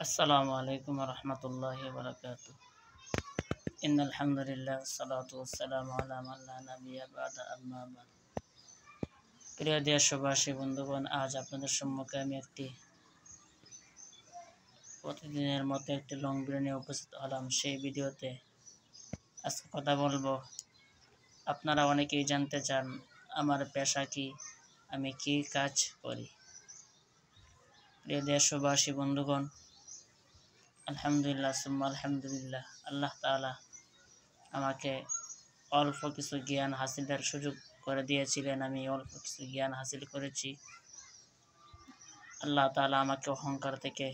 আসসালামু আলাইকুম রহমতুল্লাহি বারাকাতু। ইন্নাল হামদুলিল্লাহ ওয়াসসালাতু ওয়াসসালামু আলা মান লা নাবিয়্যা বা'দা আম্মা বা'দ। প্রিয় দেশবাসী বন্ধুগণ, আজ আপনাদের সম্মুখে আমি একটি প্রতিদিনের মতো একটি লং ভিডিও নিয়ে উপস্থিত হলাম। সেই ভিডিওতে আজকে কথা বলবো, আপনারা অনেকেই জানতে চান আমার পেশা কি, আমি কি কাজ করি। প্রিয় দেশবাসী বন্ধুগণ, আলহামদুলিল্লাহ সুম্মা আলহামদুলিল্লাহ, আল্লাহ তাআলা আমাকে অল্প কিছু জ্ঞান হাসিলের সুযোগ করে দিয়েছিলেন। আমি অল্প কিছু জ্ঞান হাসিল করেছি। আল্লাহ তাআলা আমাকে অহংকার থেকে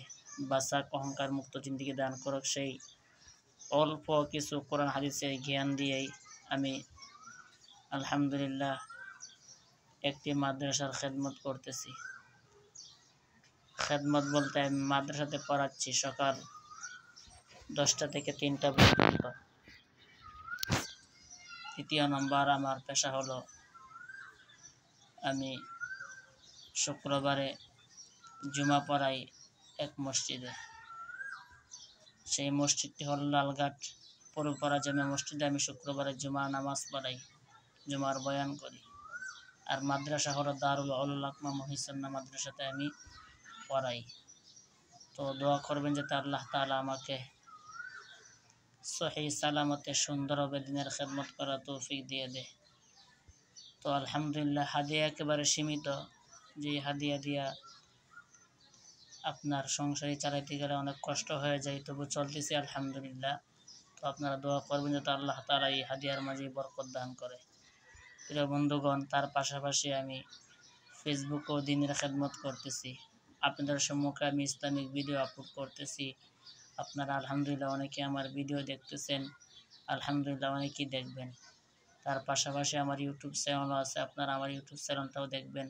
বাঁচাক, অহংকার মুক্ত জিন্দেগি দান করুক। সেই অল্প কিছু কোরআন হাদিসের জ্ঞান দিয়েই আমি আলহামদুলিল্লাহ একটি মাদ্রাসার খেদমত করতেছি। খেদমত বলতে আমি মাদ্রাসাতে পড়াচ্ছি সকাল 10টা থেকে 3টা পর্যন্ত। দ্বিতীয় নম্বর, আমার পেশা হলো আমি শুক্রবারে জুমা পড়াই এক মসজিদে। সেই মসজিদটি হল লালঘাট পৌরপাড়া জামে মসজিদে। আমি শুক্রবারে জুমার নামাজ পড়াই, জুমার বয়ান করি। আর মাদ্রাসা হলো দারুল উলুম আকমা মহিসান্না মাদ্রাসাতে আমি পড়াই। তো দোয়া করবেন যাতে আল্লাহ তাআলা আমাকে সহি সালামতে সুন্দরভাবে দিনের খেদমত করার তৌফিক দিয়ে দেয়। তো আলহামদুলিল্লাহ, হাদিয়া একেবারে সীমিত, যে হাদিয়া দিয়া আপনার সংসারী চালাইতে গেলে অনেক কষ্ট হয়ে যায়, তবু চলতেছি আলহামদুলিল্লাহ। তো আপনারা দোয়া করবেন যাতে আল্লাহ তাআলা এই হাদিয়ার মাঝে বরকত দান করে। প্রিয় বন্ধুগণ, তার পাশাপাশি আমি ফেসবুকেও দিনের খেদমত করতেছি। আপনাদের সম্মুখে আমি ইসলামিক ভিডিও আপলোড করতেছি। আপনারা আলহামদুলিল্লাহ অনেকে আমার ভিডিও দেখতেছেন, আলহামদুলিল্লাহ অনেকেই দেখবেন। তার পাশাপাশি আমার ইউটিউব চ্যানেলও আছে, আপনারা আমার ইউটিউব চ্যানেলটাও দেখবেন,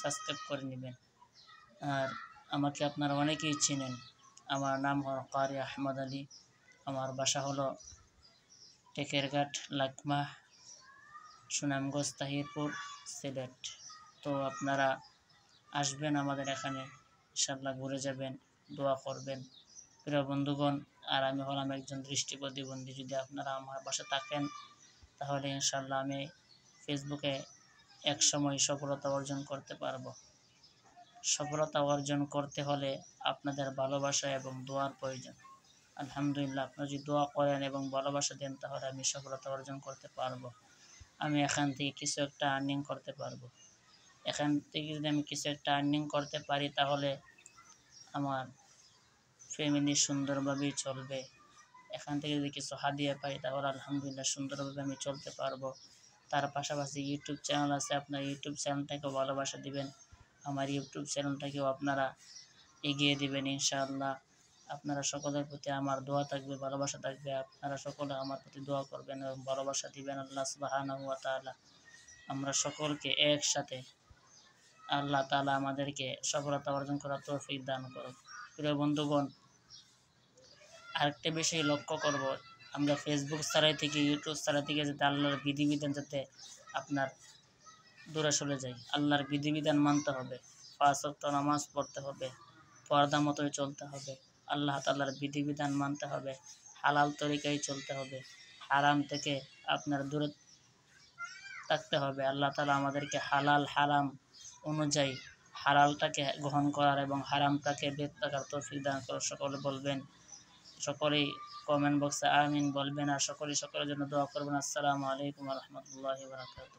সাবস্ক্রাইব করে নেবেন। আর আমাকে আপনারা অনেকেই চিনেন, আমার নাম হল কারি আহমদ আলী। আমার বাসা হলো টেকেরঘাট, লাকমা, সুনামগঞ্জ, তাহিরপুর, সিলেট। তো আপনারা আসবেন আমাদের এখানে, ইনশাআল্লাহ ঘুরে যাবেন, দোয়া করবেন। প্রিয় বন্ধুগণ, আর আমি হলাম একজন দৃষ্টি প্রতিবন্ধী। যদি আপনারা আমার বাসা থাকেন তাহলে ইনশাআল্লাহ আমি ফেসবুকে একসময় সফলতা অর্জন করতে পারবো। সফলতা অর্জন করতে হলে আপনাদের ভালোবাসা এবং দোয়ার প্রয়োজন। আলহামদুলিল্লাহ, আপনারা যদি দোয়া করেন এবং ভালোবাসা দেন তাহলে আমি সফলতা অর্জন করতে পারবো। আমি এখান থেকে কিছু একটা আর্নিং করতে পারবো। এখান থেকে যদি আমি কিছু একটা আর্নিং করতে পারি তাহলে আমার ফ্যামিলি সুন্দরভাবেই চলবে। এখান থেকে যদি কিছু হাদিয়া পাই তাহলে আলহামদুলিল্লাহ সুন্দরভাবে আমি চলতে পারবো। তার পাশাপাশি ইউটিউব চ্যানেল আছে, আপনার ইউটিউব চ্যানেলটাকেও ভালোবাসা দিবেন, আমার ইউটিউব চ্যানেলটাকেও আপনারা এগিয়ে দিবেন ইনশাআল্লাহ। আপনারা সকলের প্রতি আমার দোয়া থাকবে, ভালোবাসা থাকবে। আপনারা সকলে আমার প্রতি দোয়া করবেন এবং ভালোবাসা দিবেন। আল্লাহ সুবহানাহু ওয়া তাআলা আমরা সকলকে একসাথে আল্লাহ তাআলা আমাদেরকে সফলতা অর্জন করার তৌফিক দান করুন। প্রিয় বন্ধুগণ, আরেকটা বিষয় লক্ষ্য করব, আমরা ফেসবুক চালাই থেকে, ইউটিউব চালাই থেকে যাতে আল্লাহর বিধিবিধান যাতে আপনার দূরে চলে যায়। আল্লাহর বিধিবিধান মানতে হবে, 5 ওয়াক্ত নামাজ পড়তে হবে, পর্দা মতোই চলতে হবে, আল্লাহ তাআলার বিধিবিধান মানতে হবে, হালাল তরিকায় চলতে হবে, হারাম থেকে আপনার দূরে থাকতে হবে। আল্লাহ তাআলা আমাদেরকে হালাল হারাম অনুযায়ী হালালটাকে গ্রহণ করার এবং হারামটাকে বেঁধে থাকার তৌফিক দান করে। সকলে বলবেন, সকলেই কমেন্ট বক্সে আমিন বলবেন, আর সকলের জন্য দোয়া করবেন। আসসালামু আলাইকুম ওয়া রাহমাতুল্লাহি ওয়া বারাকাতুহু।